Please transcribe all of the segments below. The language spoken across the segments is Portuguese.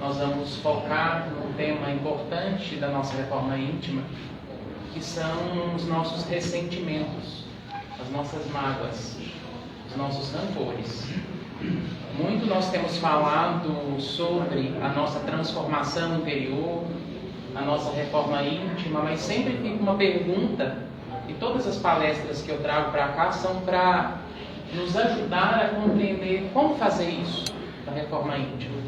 nós vamos focar num tema importante da nossa reforma íntima, que são os nossos ressentimentos, as nossas mágoas, os nossos rancores. Muito nós temos falado sobre a nossa transformação interior, a nossa reforma íntima, mas sempre fica uma pergunta, e todas as palestras que eu trago para cá são para nos ajudar a compreender como fazer isso da reforma íntima.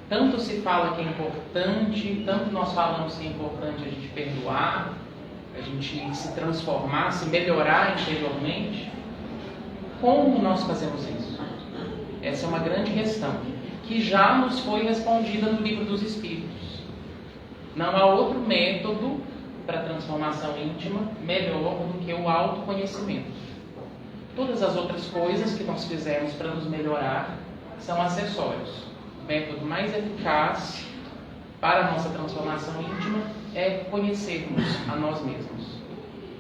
Tanto se fala que é importante, tanto nós falamos que é importante a gente perdoar, a gente se transformar, se melhorar interiormente. Como nós fazemos isso? Essa é uma grande questão, que já nos foi respondida no Livro dos Espíritos. Não há outro método para a transformação íntima melhor do que o autoconhecimento. Todas as outras coisas que nós fizemos para nos melhorar são acessórios. O método mais eficaz para a nossa transformação íntima é conhecermos a nós mesmos.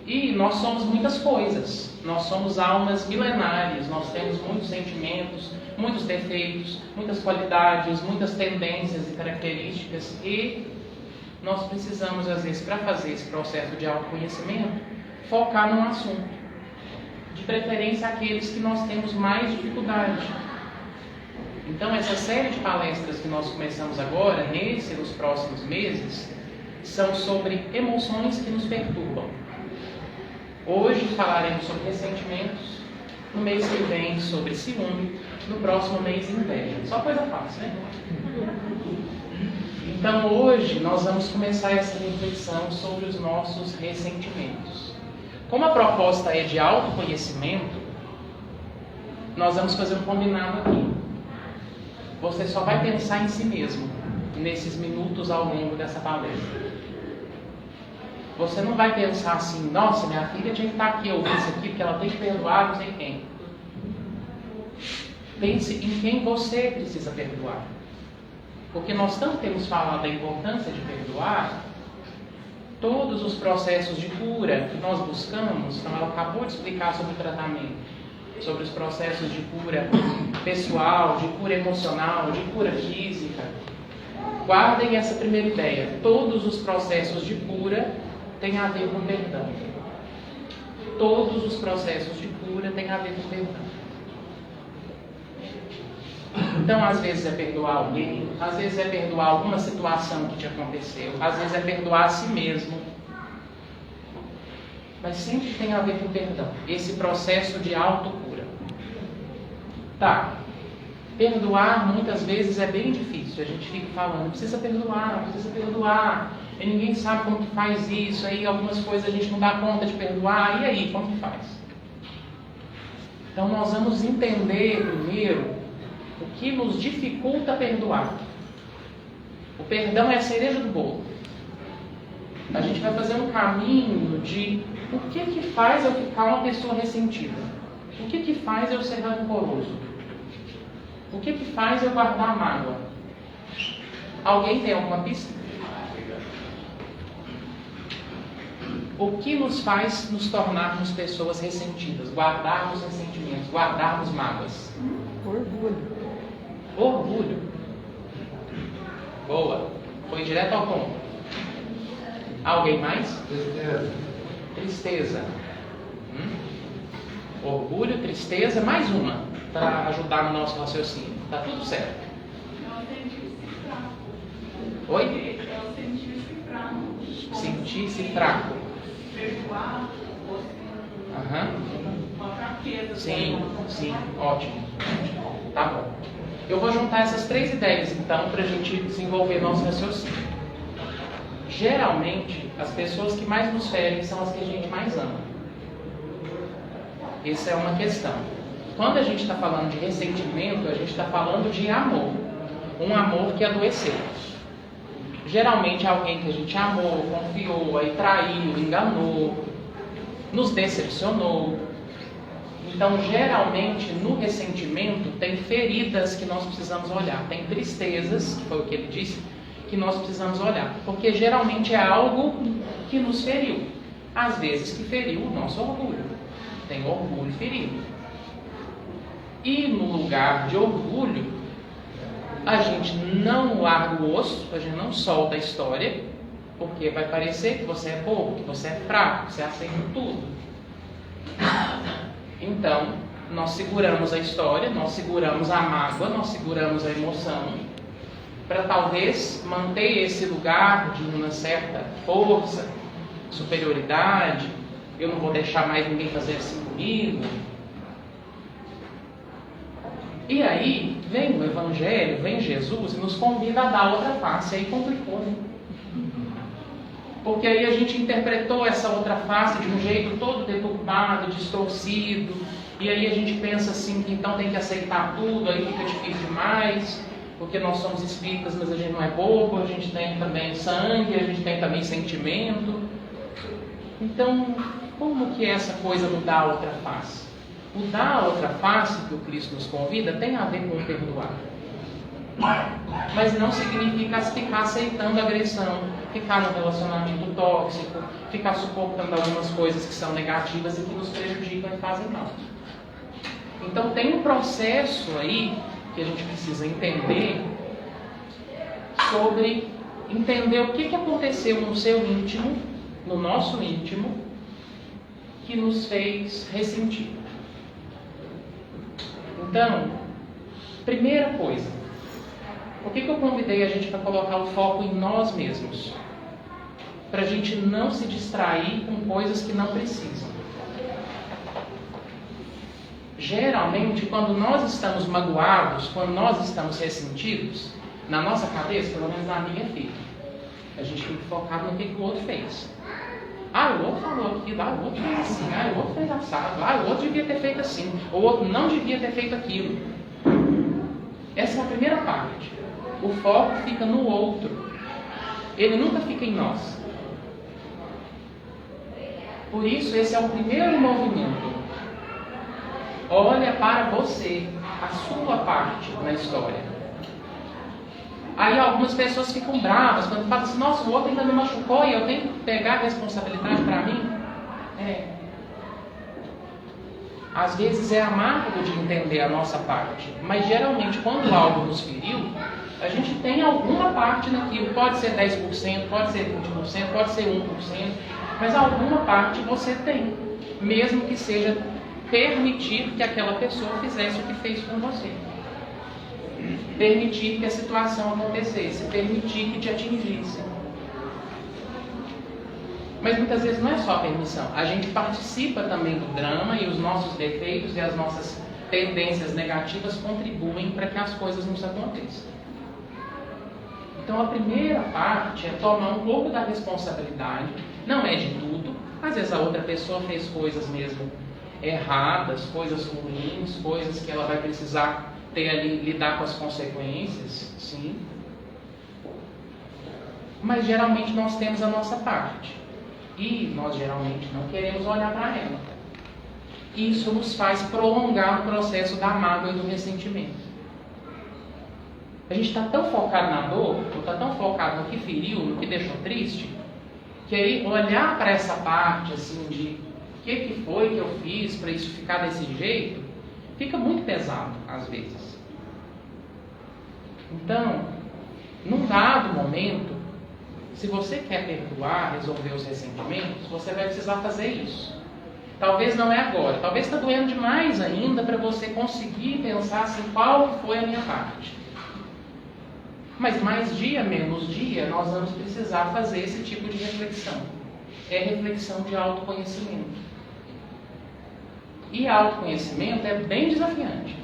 E nós somos muitas coisas. Nós somos almas milenares, nós temos muitos sentimentos, muitos defeitos, muitas qualidades, muitas tendências e características, e nós precisamos, às vezes, para fazer esse processo de autoconhecimento, focar num assunto. De preferência aqueles que nós temos mais dificuldade. Então, essa série de palestras que nós começamos agora, nesse e nos próximos meses, são sobre emoções que nos perturbam. Hoje falaremos sobre ressentimentos, no mês que vem sobre ciúme, no próximo mês inveja. Só coisa fácil, né? Então, hoje nós vamos começar essa reflexão sobre os nossos ressentimentos. Como a proposta é de autoconhecimento, nós vamos fazer um combinado aqui. Você só vai pensar em si mesmo nesses minutos ao longo dessa palestra. Você não vai pensar assim, nossa, minha filha tinha que estar aqui, ouvir isso aqui, porque ela tem que perdoar não sei quem. Pense em quem você precisa perdoar. Porque nós tanto temos falado da importância de perdoar, todos os processos de cura que nós buscamos, então ela acabou de explicar sobre o tratamento, sobre os processos de cura pessoal, de cura emocional, de cura física. Guardem essa primeira ideia. Todos os processos de cura têm a ver com perdão. Todos os processos de cura têm a ver com perdão. Então, às vezes é perdoar alguém, às vezes é perdoar alguma situação que te aconteceu, às vezes é perdoar a si mesmo. Mas sempre tem a ver com perdão, esse processo de autocura. Tá, perdoar muitas vezes é bem difícil, a gente fica falando, precisa perdoar, e ninguém sabe como que faz isso, aí algumas coisas a gente não dá conta de perdoar, e aí, como que faz? Então nós vamos entender primeiro o que nos dificulta perdoar. O perdão é a cereja do bolo. A gente vai fazer um caminho de o que faz eu ficar uma pessoa ressentida? O que faz eu ser rancoroso? O que faz eu guardar mágoa? Alguém tem alguma pista? O que nos faz nos tornarmos pessoas ressentidas? Guardarmos ressentimentos, guardarmos mágoas? Orgulho. Boa. Foi direto ao ponto. Alguém mais? Tristeza. Orgulho, tristeza, mais uma, para ajudar no nosso raciocínio. Tá tudo certo. Oi? Sentir-se fraco. Uma fraqueza. Sim, ótimo. Tá bom. Eu vou juntar essas três ideias, então, para a gente desenvolver nosso raciocínio. Geralmente, as pessoas que mais nos ferem são as que a gente mais ama. Essa é uma questão. Quando a gente está falando de ressentimento, a gente está falando de amor. Um amor que adoeceu. Geralmente, alguém que a gente amou, confiou, aí traiu, enganou, nos decepcionou. Então, geralmente, no ressentimento, tem feridas que nós precisamos olhar. Tem tristezas, que foi o que ele disse, que nós precisamos olhar. Porque, geralmente, é algo que nos feriu. Às vezes, que feriu o nosso orgulho. Tem orgulho ferido. E, no lugar de orgulho, a gente não larga o osso, a gente não solta a história, porque vai parecer que você é bobo, que você é fraco, que você aceita tudo. Então, nós seguramos a história, nós seguramos a mágoa, nós seguramos a emoção, para talvez manter esse lugar de uma certa força, superioridade. Eu não vou deixar mais ninguém fazer assim comigo. E aí vem o Evangelho, vem Jesus e nos convida a dar outra face. Aí complicou, né? Porque aí a gente interpretou essa outra face de um jeito todo deturpado, distorcido. E aí a gente pensa assim, que então tem que aceitar tudo, aí fica difícil demais. Porque nós somos espíritas, mas a gente não é bobo, a gente tem também sangue, a gente tem também sentimento. Então, como que é essa coisa do dar outra face? O dar outra face que o Cristo nos convida tem a ver com o perdoar. Mas não significa ficar aceitando agressão, ficar num relacionamento tóxico, ficar suportando algumas coisas que são negativas e que nos prejudicam e fazem mal. Então tem um processo aí que a gente precisa entender sobre entender o que aconteceu no seu íntimo, no nosso íntimo, que nos fez ressentir. Então, primeira coisa, por que eu convidei a gente para colocar o foco em nós mesmos? Para a gente não se distrair com coisas que não precisam. Geralmente, quando nós estamos magoados, quando nós estamos ressentidos, na nossa cabeça, pelo menos na minha fica, a gente fica focado no que o outro fez. O outro falou aquilo, o outro fez assim, o outro fez assado, o outro devia ter feito assim, o outro não devia ter feito aquilo. Essa é a primeira parte. O foco fica no outro. Ele nunca fica em nós. Por isso, esse é o primeiro movimento. Olha para você, a sua parte na história. Aí algumas pessoas ficam bravas quando falam assim, nossa, o outro ainda me machucou e eu tenho que pegar a responsabilidade para mim. Às vezes é amargo de entender a nossa parte, mas geralmente quando algo nos feriu, a gente tem alguma parte naquilo. Pode ser 10%, pode ser 20%, pode ser 1%, mas alguma parte você tem, mesmo que seja permitir que aquela pessoa fizesse o que fez com você. Permitir que a situação acontecesse, permitir que te atingisse. Mas muitas vezes não é só a permissão, a gente participa também do drama e os nossos defeitos e as nossas tendências negativas contribuem para que as coisas nos aconteçam. Então a primeira parte é tomar um pouco da responsabilidade, não é de tudo, às vezes a outra pessoa fez coisas mesmo erradas, coisas ruins, coisas que ela vai precisar ter ali, lidar com as consequências, sim. Mas geralmente nós temos a nossa parte. E nós geralmente não queremos olhar para ela. Isso nos faz prolongar o processo da mágoa e do ressentimento. A gente está tão focado na dor, ou está tão focado no que feriu, no que deixou triste, que aí olhar para essa parte assim de o que foi que eu fiz para isso ficar desse jeito, fica muito pesado às vezes. Então, num dado momento, se você quer perdoar, resolver os ressentimentos, você vai precisar fazer isso. Talvez não é agora, talvez está doendo demais ainda para você conseguir pensar assim, qual foi a minha parte. Mas mais dia, menos dia, nós vamos precisar fazer esse tipo de reflexão. É reflexão de autoconhecimento. E autoconhecimento é bem desafiante.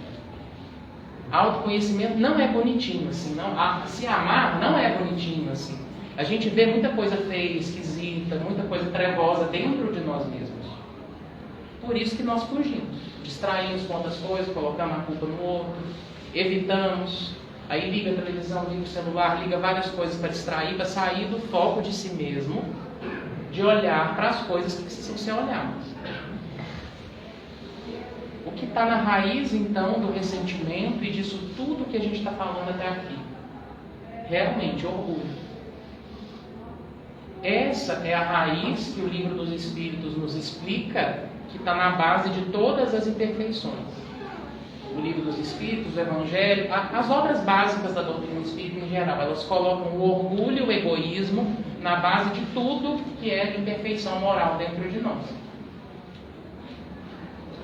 Autoconhecimento não é bonitinho assim, não. Se amar não é bonitinho assim. A gente vê muita coisa feia, esquisita, muita coisa trevosa dentro de nós mesmos. Por isso que nós fugimos, distraímos com outras coisas, colocamos a culpa no outro, evitamos, aí liga a televisão, liga o celular, liga várias coisas para distrair, para sair do foco de si mesmo, de olhar para as coisas que precisam ser olhadas. O que está na raiz, então, do ressentimento e disso tudo que a gente está falando até aqui? Realmente, orgulho. Essa é a raiz que o Livro dos Espíritos nos explica, que está na base de todas as imperfeições. o Livro dos Espíritos, o Evangelho, as obras básicas da doutrina espírita em geral, elas colocam o orgulho e o egoísmo na base de tudo que é imperfeição moral dentro de nós.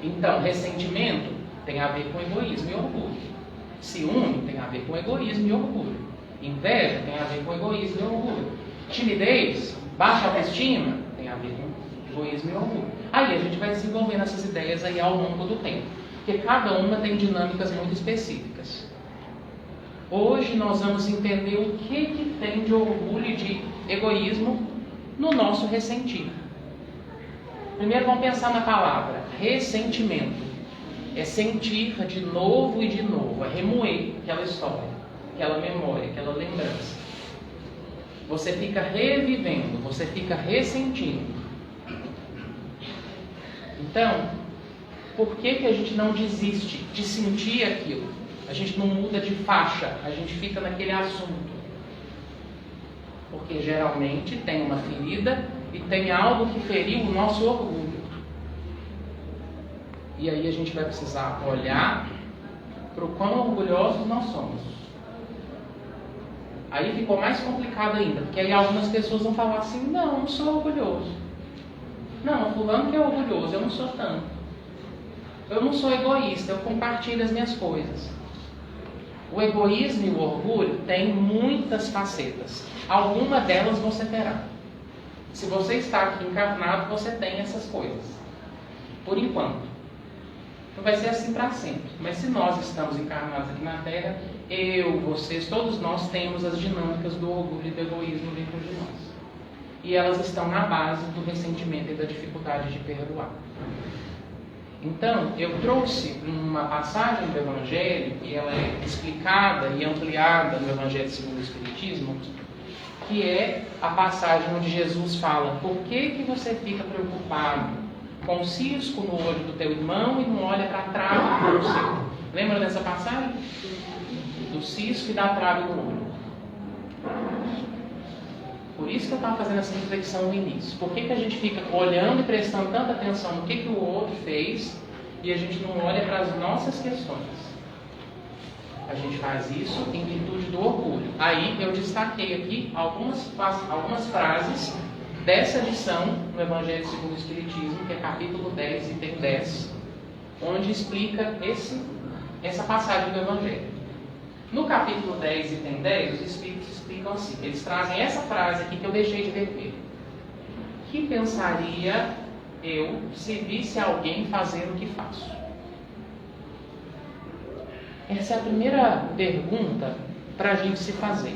Então, ressentimento tem a ver com egoísmo e orgulho. Ciúme tem a ver com egoísmo e orgulho. Inveja tem a ver com egoísmo e orgulho. Timidez, baixa autoestima, tem a ver com egoísmo e orgulho. Aí a gente vai desenvolvendo essas ideias aí ao longo do tempo, porque cada uma tem dinâmicas muito específicas. Hoje nós vamos entender o que tem de orgulho e de egoísmo no nosso ressentir. Primeiro vamos pensar na palavra ressentimento. É sentir de novo e de novo, é remoer aquela história, aquela memória, aquela lembrança. Você fica revivendo, você fica ressentindo. Então, por que a gente não desiste de sentir aquilo? A gente não muda de faixa, a gente fica naquele assunto. Porque geralmente tem uma ferida e tem algo que feriu o nosso orgulho. E aí a gente vai precisar olhar para o quão orgulhosos nós somos. Aí ficou mais complicado ainda, porque aí algumas pessoas vão falar assim, não, eu não sou orgulhoso. Não, fulano que é orgulhoso, eu não sou tanto. Eu não sou egoísta, eu compartilho as minhas coisas. O egoísmo e o orgulho têm muitas facetas. Alguma delas você terá. Se você está aqui encarnado, você tem essas coisas. Por enquanto. Não vai ser assim para sempre. Mas se nós estamos encarnados aqui na Terra, eu, vocês, todos nós temos as dinâmicas do orgulho e do egoísmo dentro de nós. E elas estão na base do ressentimento e da dificuldade de perdoar. Então, eu trouxe uma passagem do Evangelho, e ela é explicada e ampliada no Evangelho segundo o Espiritismo, que é a passagem onde Jesus fala: por que você fica preocupado com o cisco no olho do teu irmão e não olha para a trave do seu? Lembra dessa passagem? Do cisco e da trave do olho. Por isso que eu estava fazendo essa reflexão no início. Por que a gente fica olhando e prestando tanta atenção no que o outro fez e a gente não olha para as nossas questões? A gente faz isso em virtude do orgulho. Aí eu destaquei aqui algumas frases dessa lição no Evangelho segundo o Espiritismo, que é capítulo 10, item 10, onde explica essa passagem do Evangelho. No capítulo 10, item 10, os Espíritos explicam assim, eles trazem essa frase aqui que eu deixei de ver. Que pensaria eu se visse alguém fazer o que faço? Essa é a primeira pergunta para a gente se fazer.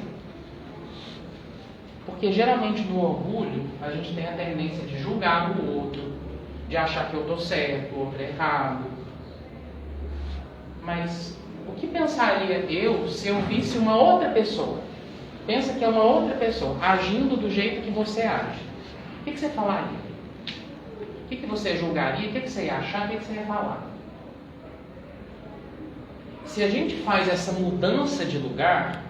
Porque geralmente no orgulho a gente tem a tendência de julgar o outro, de achar que eu estou certo, o outro é errado. Mas o que pensaria eu se eu visse uma outra pessoa? Pensa que é uma outra pessoa agindo do jeito que você age. O que você falaria? O que você julgaria? O que você ia achar? O que você ia falar? Se a gente faz essa mudança de lugar,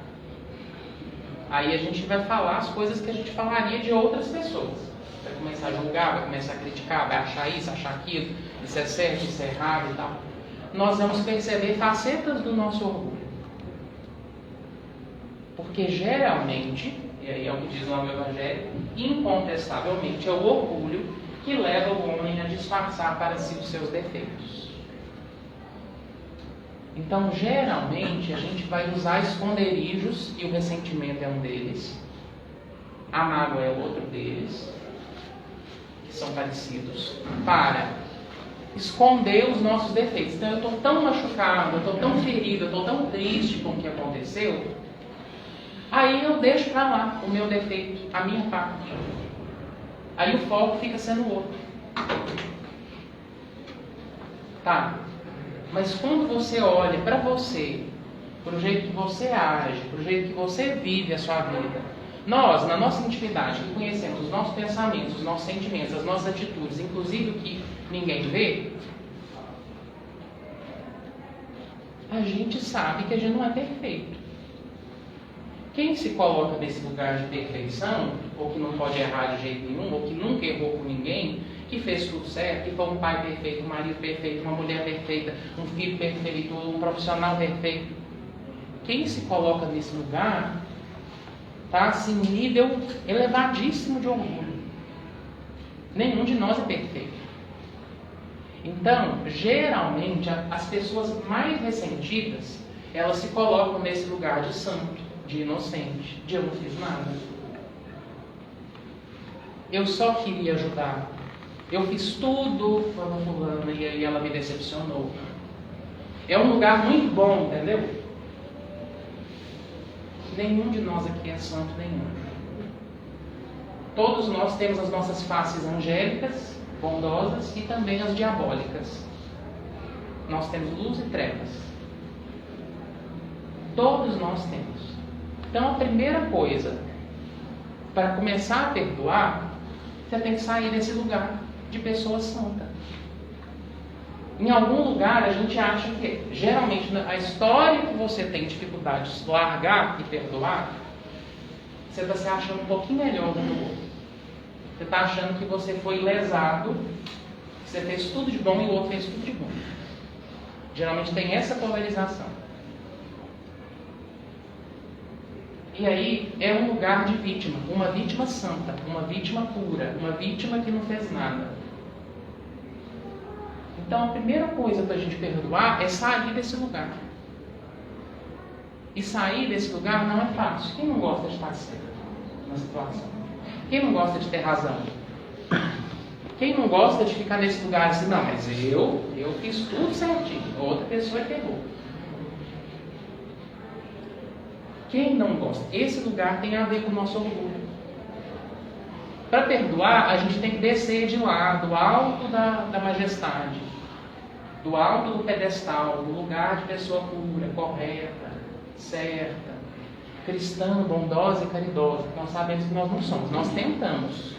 aí a gente vai falar as coisas que a gente falaria de outras pessoas. Vai começar a julgar, vai começar a criticar, vai achar isso, achar aquilo, isso é certo, isso é errado e tal. Nós vamos perceber facetas do nosso orgulho. Porque geralmente, e aí é o que diz lá no Evangelho, incontestavelmente é o orgulho que leva o homem a disfarçar para si os seus defeitos. Então, geralmente, a gente vai usar esconderijos, e o ressentimento é um deles, a mágoa é outro deles, que são parecidos, para esconder os nossos defeitos. Então, eu estou tão machucado, eu estou tão ferido, eu estou tão triste com o que aconteceu, aí eu deixo para lá o meu defeito, a minha parte. Aí o foco fica sendo o outro. Tá? Mas quando você olha para você, para o jeito que você age, para o jeito que você vive a sua vida, nós, na nossa intimidade, que conhecemos os nossos pensamentos, os nossos sentimentos, as nossas atitudes, inclusive o que ninguém vê, a gente sabe que a gente não é perfeito. Quem se coloca nesse lugar de perfeição, ou que não pode errar de jeito nenhum, ou que nunca errou com ninguém, que fez tudo certo, que foi um pai perfeito, um marido perfeito, uma mulher perfeita, um filho perfeito, um profissional perfeito. Quem se coloca nesse lugar está assim, nível elevadíssimo de orgulho. Nenhum de nós é perfeito. Então, geralmente, as pessoas mais ressentidas, elas se colocam nesse lugar de santo, de inocente, de eu não fiz nada. Eu só queria ajudar. Eu fiz tudo para a fulana e aí ela me decepcionou. É um lugar muito bom, entendeu? Nenhum de nós aqui é santo nenhum. Todos nós temos as nossas faces angélicas, bondosas e também as diabólicas. Nós temos luz e trevas. Todos nós temos. Então a primeira coisa, para começar a perdoar, você tem que sair desse lugar de pessoa santa. Em algum lugar a gente acha que, geralmente, a história que você tem dificuldade de largar e perdoar, você está se achando um pouquinho melhor do que o outro. Você está achando que você foi lesado, que você fez tudo de bom e o outro fez tudo de bom. Geralmente tem essa polarização. E aí é um lugar de vítima, uma vítima santa, uma vítima pura, uma vítima que não fez nada. Então a primeira coisa para a gente perdoar é sair desse lugar. E sair desse lugar não é fácil. Quem não gosta de estar certo na situação? Quem não gosta de ter razão? Quem não gosta de ficar nesse lugar assim, não, mas eu fiz tudo certinho, outra pessoa que errou. Quem não gosta? Esse lugar tem a ver com o nosso orgulho. Para perdoar, a gente tem que descer de lá, do alto da majestade, do alto do pedestal, do lugar de pessoa pura, correta, certa, cristã, bondosa e caridosa. Nós sabemos que nós não somos. Nós tentamos,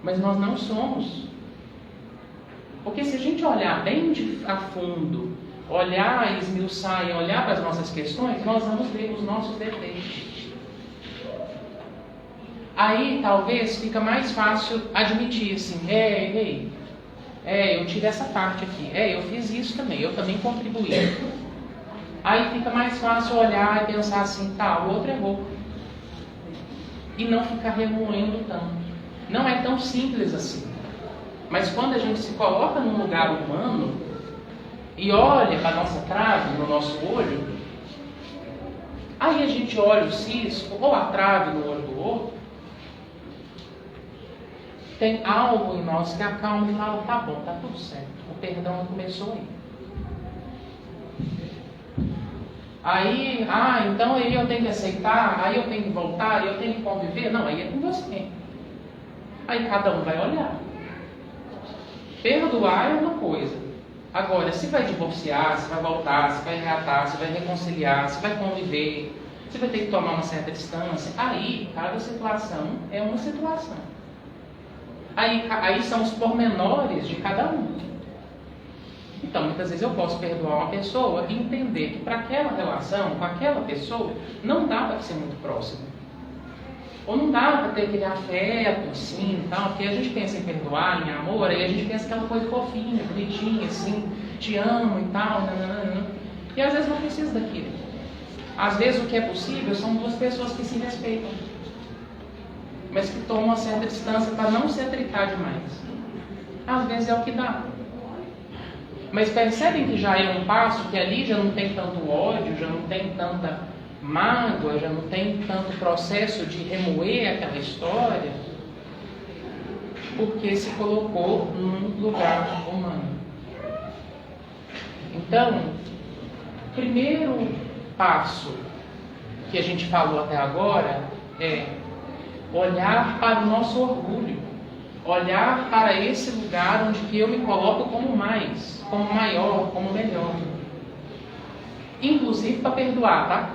mas nós não somos. Porque se a gente olhar bem a fundo, olhar e esmiuçar e olhar para as nossas questões, nós vamos ver os nossos defeitos. Aí talvez fica mais fácil admitir assim, eu tive essa parte aqui, eu fiz isso também, eu também contribuí. Aí fica mais fácil olhar e pensar assim, tá, o outro errou. E não ficar remoendo tanto. Não é tão simples assim. Mas quando a gente se coloca num lugar humano e olha para a nossa trave, no nosso olho, aí a gente olha o cisco ou a trave no olho do outro, tem algo em nós que acalma e fala, tá bom, tá tudo certo, o perdão começou aí. Então aí eu tenho que aceitar, aí eu tenho que voltar, eu tenho que conviver. Não, aí é com você. Aí cada um vai olhar. Perdoar é uma coisa. Agora, se vai divorciar, se vai voltar, se vai reatar, se vai reconciliar, se vai conviver, se vai ter que tomar uma certa distância, aí cada situação é uma situação. Aí são os pormenores de cada um. Então, muitas vezes eu posso perdoar uma pessoa e entender que para aquela relação, com aquela pessoa, não dá para ser muito próximo. Ou não dá para ter aquele afeto, assim, tal, porque a gente pensa em perdoar, em amor, aí a gente pensa aquela coisa fofinha, bonitinha, assim, te amo e tal, nananana. E às vezes não precisa daquilo. Às vezes o que é possível são duas pessoas que se respeitam, mas que tomam uma certa distância para não se atritar demais. Às vezes é o que dá. Mas percebem que já é um passo, que ali já não tem tanto ódio, já não tem tanta mágoa, já não tem tanto processo de remoer aquela história, porque se colocou num lugar humano. Então, o primeiro passo que a gente falou até agora é olhar para o nosso orgulho, olhar para esse lugar onde que eu me coloco como mais, como maior, como melhor. Inclusive para perdoar, tá?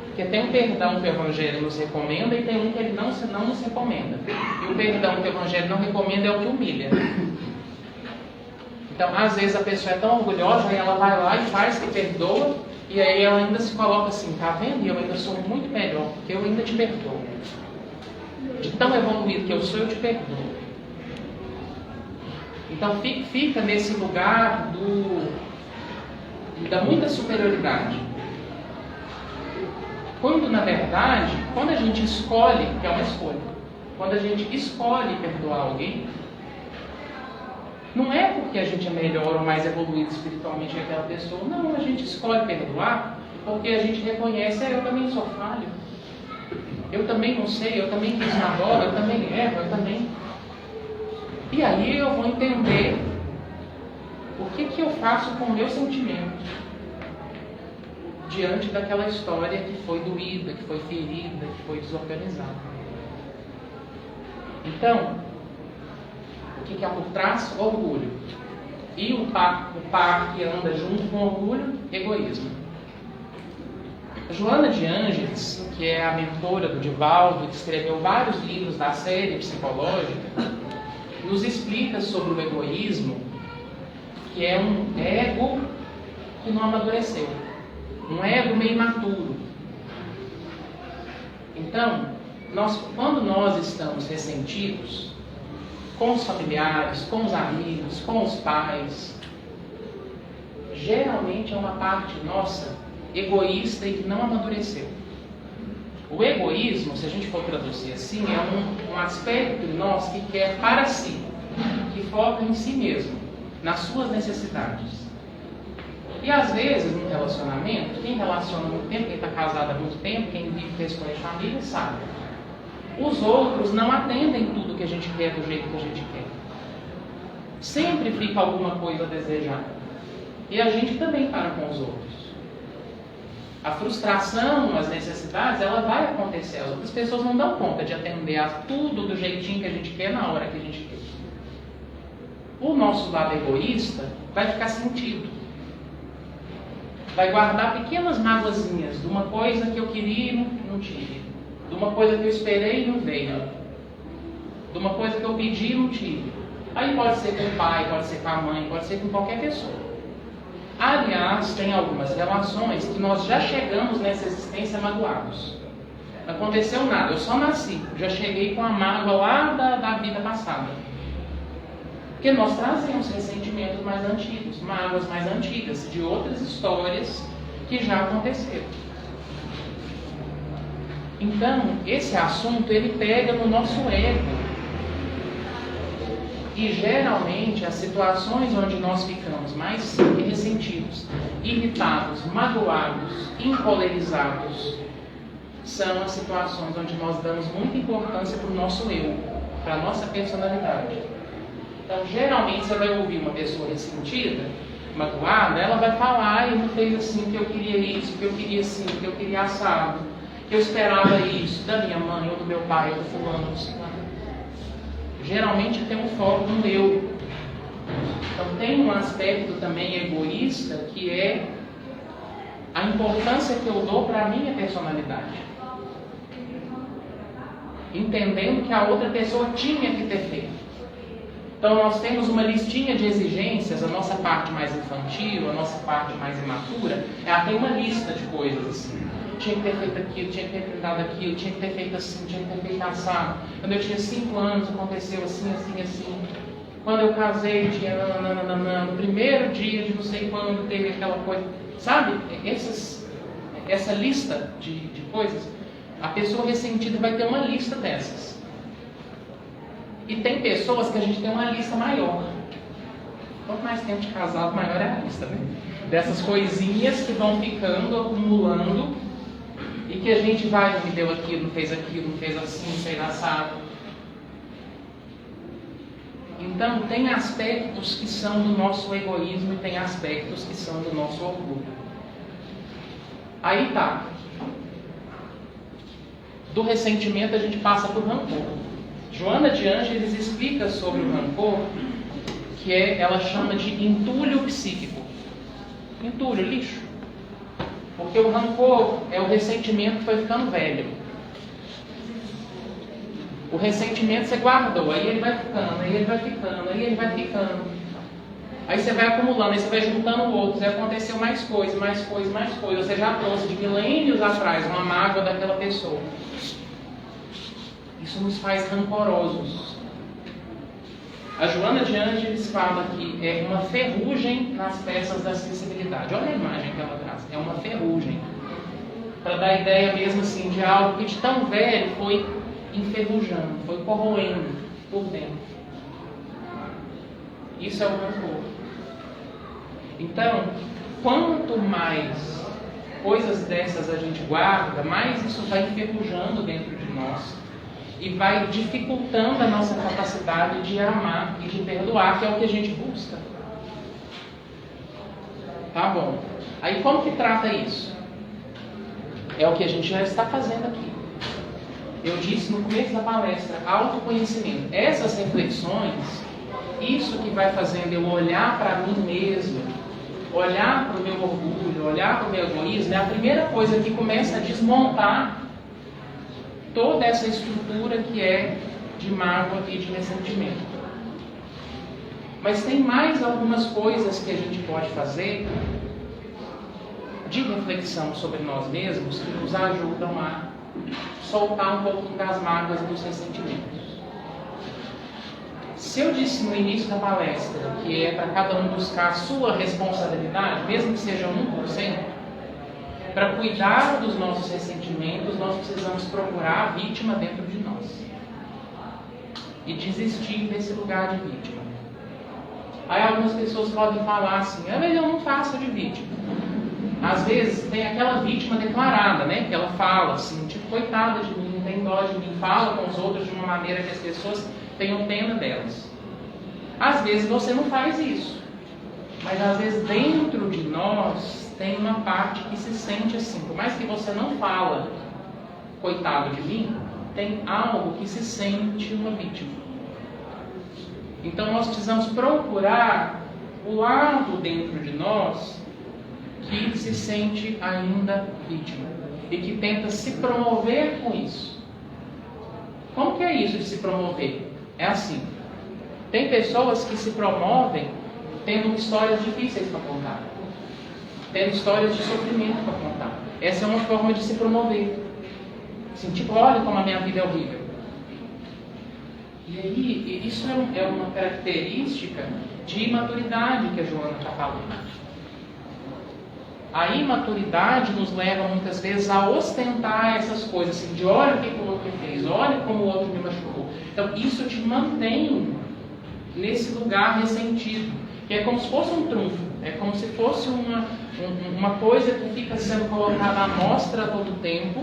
Porque tem um perdão que o Evangelho nos recomenda e tem um que ele não nos recomenda. E o perdão que o Evangelho não recomenda é o que humilha. Então, às vezes a pessoa é tão orgulhosa, aí ela vai lá e faz que perdoa, e aí ela ainda se coloca assim, tá vendo? E eu ainda sou muito melhor, porque eu ainda te perdoo. de tão evoluído que eu sou, eu te perdoo. Então fica nesse lugar da muita superioridade. Quando, na verdade, quando a gente escolhe, que é uma escolha, quando a gente escolhe perdoar alguém, não é porque a gente é melhor ou mais evoluído espiritualmente que aquela pessoa. Não, a gente escolhe perdoar porque a gente reconhece, eu também sou falho. Eu também não sei, eu também fiz na bola, eu também erro, eu também... E aí eu vou entender o que eu faço com o meu sentimento diante daquela história que foi doída, que foi ferida, que foi desorganizada. Então, o que há por trás? Orgulho. E o par que anda junto com orgulho, egoísmo. Joana de Ângeles, que é a mentora do Divaldo, que escreveu vários livros da série psicológica, nos explica sobre o egoísmo, que é um ego que não amadureceu, um ego meio imaturo. Então, quando nós estamos ressentidos com os familiares, com os amigos, com os pais, geralmente é uma parte nossa egoísta e que não amadureceu. O egoísmo, se a gente for traduzir assim, é um aspecto de nós que quer para si, que foca em si mesmo, nas suas necessidades. E às vezes, no relacionamento, quem relaciona muito tempo, quem está casado há muito tempo, quem vive questões de família, sabe. Os outros não atendem tudo que a gente quer do jeito que a gente quer. Sempre fica alguma coisa a desejar. E a gente também para com os outros. A frustração, as necessidades, ela vai acontecer. As outras pessoas não dão conta de atender a tudo do jeitinho que a gente quer, na hora que a gente quer. O nosso lado egoísta vai ficar sentido. Vai guardar pequenas mágoazinhas de uma coisa que eu queria e não tive. De uma coisa que eu esperei e não veio. De uma coisa que eu pedi e não tive. Aí pode ser com o pai, pode ser com a mãe, pode ser com qualquer pessoa. Aliás, tem algumas relações que nós já chegamos nessa existência magoados. Não aconteceu nada, eu só nasci. Já cheguei com a mágoa lá da vida passada. Porque nós trazemos ressentimentos mais antigos, mágoas mais antigas, de outras histórias que já aconteceram. Então, esse assunto, ele pega no nosso ego. E geralmente as situações onde nós ficamos mais ressentidos, irritados, magoados, encolerizados, são as situações onde nós damos muita importância para o nosso eu, para a nossa personalidade. Então, geralmente você vai ouvir uma pessoa ressentida, magoada, ela vai falar, eu não fez assim, que eu queria isso, que eu queria assim, que eu queria assado, que eu esperava isso da minha mãe, ou do meu pai, ou do fulano, do ciclano. Geralmente tem um foco no eu. Então tem um aspecto também egoísta, que é a importância que eu dou para a minha personalidade. Entendendo que a outra pessoa tinha que ter feito. Então nós temos uma listinha de exigências, a nossa parte mais infantil, a nossa parte mais imatura, ela tem uma lista de coisas assim. Tinha que ter feito aquilo, tinha que ter dado aquilo, tinha que ter feito assim, tinha que ter feito assado. Quando eu tinha 5 anos, aconteceu assim, assim, assim. Quando eu casei, tinha no primeiro dia de não sei quando teve aquela coisa. Sabe? Essa lista de coisas, a pessoa ressentida vai ter uma lista dessas. E tem pessoas que a gente tem uma lista maior. Quanto mais tempo de casado, maior é a lista, né? Dessas coisinhas que vão ficando, acumulando, e que a gente vai, não me deu aquilo, não fez assim, não fez assado. Então, tem aspectos que são do nosso egoísmo e tem aspectos que são do nosso orgulho. Aí tá. Do ressentimento a gente passa por rancor. Joana de Ângeles explica sobre o rancor, que ela chama de entulho psíquico. Entulho, lixo. Porque o rancor é o ressentimento que foi ficando velho. O ressentimento você guardou, aí ele vai ficando, aí ele vai ficando, aí ele vai ficando. Aí você vai acumulando, aí você vai juntando outros, aí aconteceu mais coisa, mais coisa, mais coisa. Você já trouxe de milênios atrás uma mágoa daquela pessoa. Isso nos faz rancorosos. A Joana de Ângeles fala que é uma ferrugem nas peças da sensibilidade. Olha a imagem que ela traz. É uma ferrugem. Para dar a ideia mesmo assim de algo que de tão velho foi enferrujando, foi corroendo por dentro. Isso é o rancor. Então, quanto mais coisas dessas a gente guarda, mais isso vai enferrujando dentro de nós e vai dificultando a nossa capacidade de amar e de perdoar, que é o que a gente busca. Tá bom. Aí como que trata isso? É o que a gente já está fazendo aqui. Eu disse no começo da palestra, autoconhecimento. Essas reflexões, isso que vai fazendo eu olhar para mim mesmo, olhar para o meu orgulho, olhar para o meu egoísmo, é a primeira coisa que começa a desmontar toda essa estrutura que é de mágoa e de ressentimento. Mas tem mais algumas coisas que a gente pode fazer de reflexão sobre nós mesmos que nos ajudam a soltar um pouquinho das mágoas e dos ressentimentos. Se eu disse no início da palestra que é para cada um buscar a sua responsabilidade, mesmo que seja 1%, para cuidar dos nossos ressentimentos, nós precisamos procurar a vítima dentro de nós e desistir desse lugar de vítima. Aí algumas pessoas podem falar assim, eu não faço de vítima. Às vezes tem aquela vítima declarada, né? Que ela fala assim, tipo, coitada de mim, não tem dó de mim, fala com os outros de uma maneira que as pessoas tenham pena delas. Às vezes você não faz isso, mas às vezes dentro de nós tem uma parte que se sente assim, por mais que você não fala, coitado de mim, tem algo que se sente uma vítima. Então nós precisamos procurar o lado dentro de nós que se sente ainda vítima e que tenta se promover com isso. Como que é isso de se promover? É assim, tem pessoas que se promovem tendo histórias difíceis para contar, tendo histórias de sofrimento para contar. Essa é uma forma de se promover. Assim, tipo, olha como a minha vida é horrível. E aí, isso é uma característica de imaturidade que a Joana está falando. A imaturidade nos leva muitas vezes a ostentar essas coisas, assim, de olha o que o outro fez, olha como o outro me machucou. Então isso te mantém nesse lugar ressentido, que é como se fosse um trunfo, é como se fosse uma coisa que fica sendo colocada à mostra a todo tempo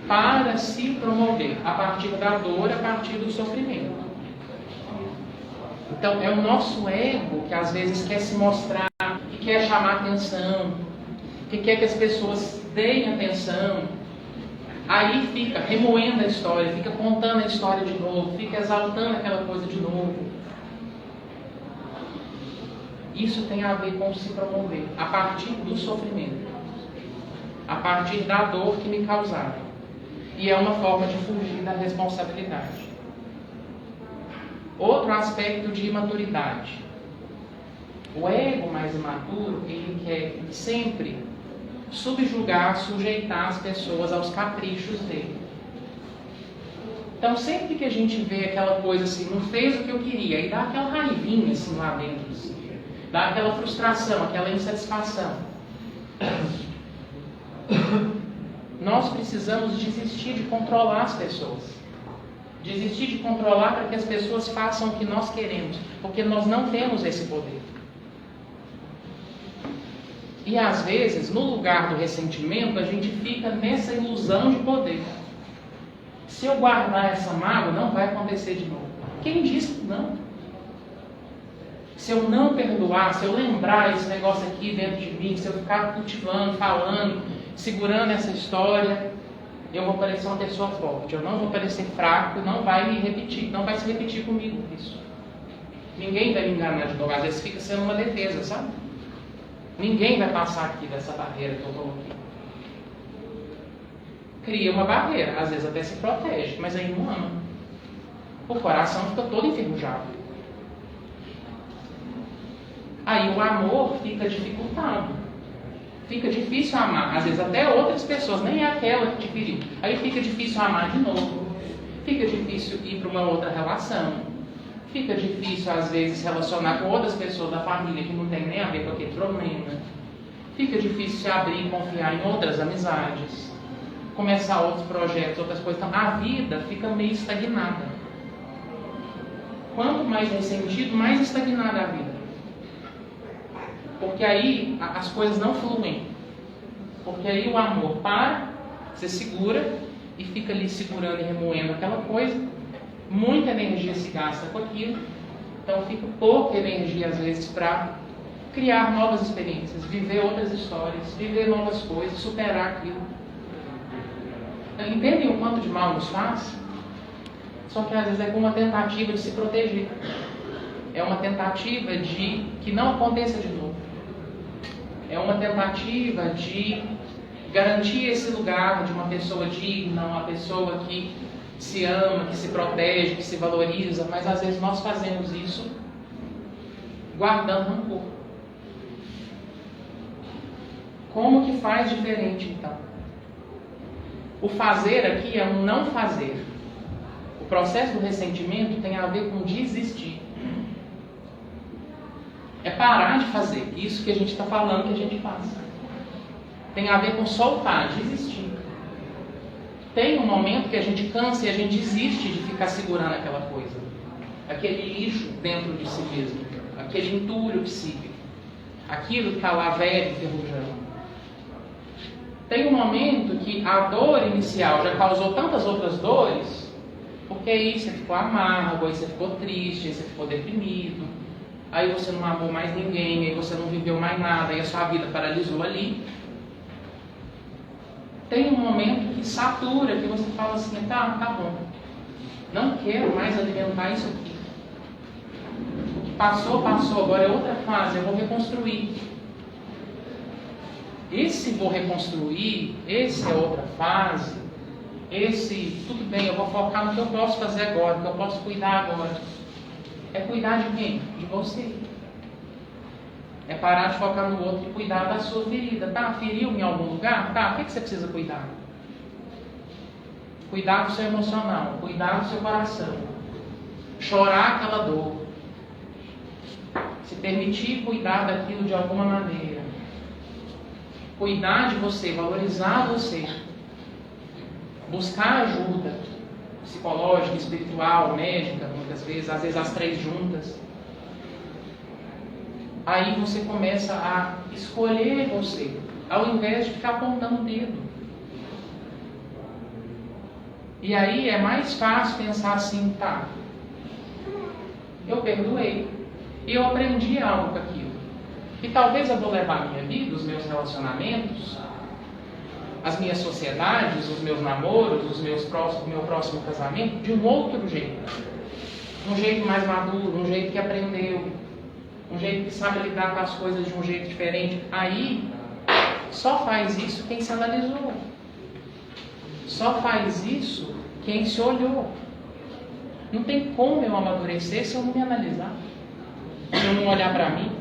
para se promover, a partir da dor, a partir do sofrimento. Então é o nosso ego que às vezes quer se mostrar, que quer chamar atenção, que quer que as pessoas deem atenção. Aí fica remoendo a história, fica contando a história de novo, fica exaltando aquela coisa de novo. Isso tem a ver com se promover, a partir do sofrimento, a partir da dor que me causaram. E é uma forma de fugir da responsabilidade. Outro aspecto de imaturidade. O ego mais imaturo, ele quer sempre subjugar, sujeitar as pessoas aos caprichos dele. Então, sempre que a gente vê aquela coisa assim, não fez o que eu queria, e dá aquela raivinha assim lá dentro, assim, dá aquela frustração, aquela insatisfação. Nós precisamos desistir de controlar as pessoas. Desistir de controlar para que as pessoas façam o que nós queremos, porque nós não temos esse poder. E às vezes, no lugar do ressentimento, a gente fica nessa ilusão de poder. Se eu guardar essa mágoa, não vai acontecer de novo. Quem disse que não? Se eu não perdoar, se eu lembrar esse negócio aqui dentro de mim, se eu ficar cultivando, falando, segurando essa história, eu vou parecer uma pessoa forte, eu não vou parecer fraco, não vai me repetir, não vai se repetir comigo isso. Ninguém vai me enganar de novo, às vezes fica sendo uma defesa, sabe? Ninguém vai passar aqui dessa barreira que eu coloquei. Cria uma barreira, às vezes até se protege, mas aí não ama. O coração fica todo enferrujado. Aí o amor fica dificultado. Fica difícil amar, às vezes até outras pessoas, nem é aquela que te feriu. Aí fica difícil amar de novo. Fica difícil ir para uma outra relação. Fica difícil, às vezes, se relacionar com outras pessoas da família que não tem nem a ver com aquele problema. Fica difícil se abrir e confiar em outras amizades. Começar outros projetos, outras coisas. Então, a vida fica meio estagnada. Quanto mais ressentido, mais estagnada a vida. Porque aí as coisas não fluem. Porque aí o amor para, você segura e fica ali segurando e remoendo aquela coisa. Muita energia se gasta com aquilo. Então fica pouca energia às vezes para criar novas experiências, viver outras histórias, viver novas coisas, superar aquilo. Entendem o quanto de mal nos faz? Só que às vezes é com uma tentativa de se proteger. É uma tentativa de que não aconteça de novo. É uma tentativa de garantir esse lugar de uma pessoa digna, uma pessoa que se ama, que se protege, que se valoriza, mas às vezes nós fazemos isso guardando rancor. Como que faz diferente então? O fazer aqui é um não fazer. O processo do ressentimento tem a ver com desistir. É parar de fazer isso que a gente está falando que a gente faz. Tem a ver com soltar, desistir. Tem um momento que a gente cansa e a gente desiste de ficar segurando aquela coisa. Aquele lixo dentro de si mesmo. Aquele entulho psíquico. Aquilo que está lá velho, enferrujando. Tem um momento que a dor inicial já causou tantas outras dores, porque aí você ficou amargo, aí você ficou triste, aí você ficou deprimido, aí você não amou mais ninguém, aí você não viveu mais nada, aí a sua vida paralisou ali. Tem um momento que satura, que você fala assim, tá bom, não quero mais alimentar isso aqui. O que passou, agora é outra fase, eu vou reconstruir. Esse vou reconstruir, esse é outra fase, esse, tudo bem, eu vou focar no que eu posso fazer agora, no que eu posso cuidar agora. É cuidar de quem? De você. É parar de focar no outro e cuidar da sua ferida. Tá, feriu em algum lugar? Tá, o que você precisa cuidar? Cuidar do seu emocional, cuidar do seu coração. Chorar aquela dor. Se permitir cuidar daquilo de alguma maneira. Cuidar de você, valorizar você. Buscar ajuda psicológica, espiritual, médica, muitas vezes, às vezes as três juntas. Aí você começa a escolher você, ao invés de ficar apontando o dedo. E aí é mais fácil pensar assim, tá, eu perdoei, e eu aprendi algo com aquilo. E talvez eu vou levar a minha vida, os meus relacionamentos, as minhas sociedades, os meus namoros, o meu próximo casamento, de um outro jeito. Um jeito mais maduro, um jeito que aprendeu, um jeito que sabe lidar com as coisas de um jeito diferente. Aí, só faz isso quem se analisou. Só faz isso quem se olhou. Não tem como eu amadurecer se eu não me analisar, se eu não olhar para mim.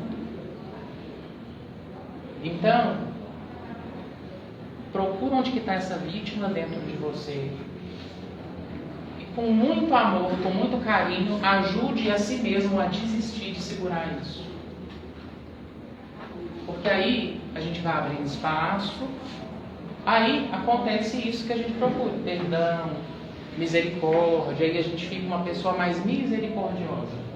Então, procura onde que está essa vítima dentro de você. E com muito amor, com muito carinho, ajude a si mesmo a desistir de segurar isso. Porque aí a gente vai abrindo espaço, aí acontece isso que a gente procura, perdão, misericórdia, aí a gente fica uma pessoa mais misericordiosa.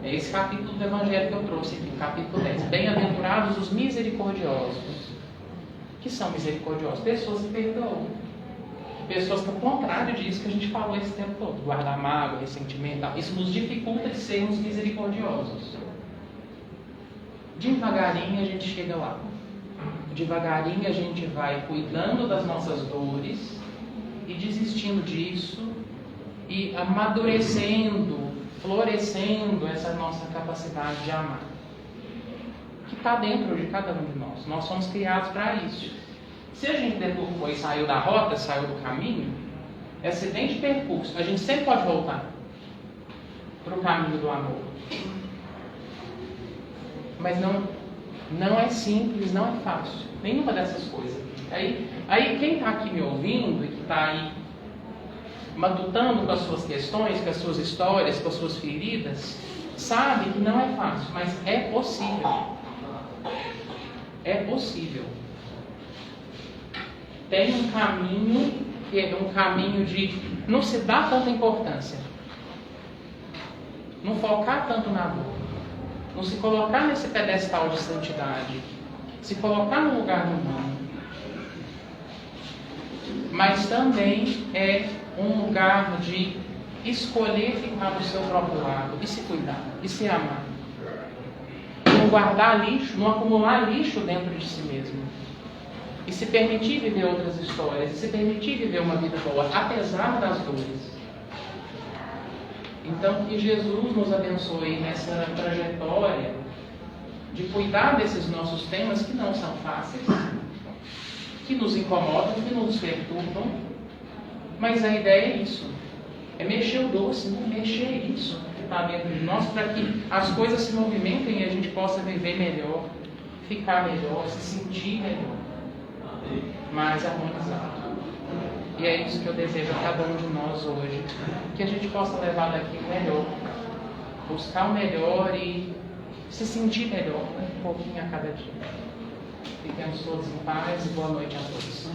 É esse capítulo do Evangelho que eu trouxe aqui, capítulo 10. Bem-aventurados os misericordiosos. Que são misericordiosos? Pessoas que perdoam. Pessoas que, ao contrário disso que a gente falou esse tempo todo, guardar mágoa, ressentimento, isso nos dificulta de sermos misericordiosos. Devagarinho a gente chega lá. Devagarinho a gente vai cuidando das nossas dores e desistindo disso e amadurecendo, florescendo essa nossa capacidade de amar, que está dentro de cada um de nós. Nós somos criados para isso. Se a gente deturpou e saiu da rota, saiu do caminho, é acidente de percurso. A gente sempre pode voltar para o caminho do amor. Mas não é simples, não é fácil. Nenhuma dessas coisas. Aí quem está aqui me ouvindo e que está aí matutando com as suas questões, com as suas histórias, com as suas feridas, sabe que não é fácil, mas é possível. É possível. Tem um caminho, que é um caminho de não se dar tanta importância, não focar tanto na dor, não se colocar nesse pedestal de santidade, se colocar no lugar do humano. Mas também é um lugar de escolher ficar do seu próprio lado e se cuidar, e se amar. Não guardar lixo, não acumular lixo dentro de si mesmo. E se permitir viver outras histórias, e se permitir viver uma vida boa, apesar das dores. Então, que Jesus nos abençoe nessa trajetória de cuidar desses nossos temas que não são fáceis, que nos incomodam, que nos perturbam, mas a ideia é isso, é mexer o doce, mexer isso que está dentro de nós, para que as coisas se movimentem e a gente possa viver melhor, ficar melhor, se sentir melhor, mais harmonizado. E é isso que eu desejo a cada um de nós hoje, que a gente possa levar daqui o melhor, buscar o melhor e se sentir melhor, né? Um pouquinho a cada dia. Fiquemos todos em paz e boa noite a todos.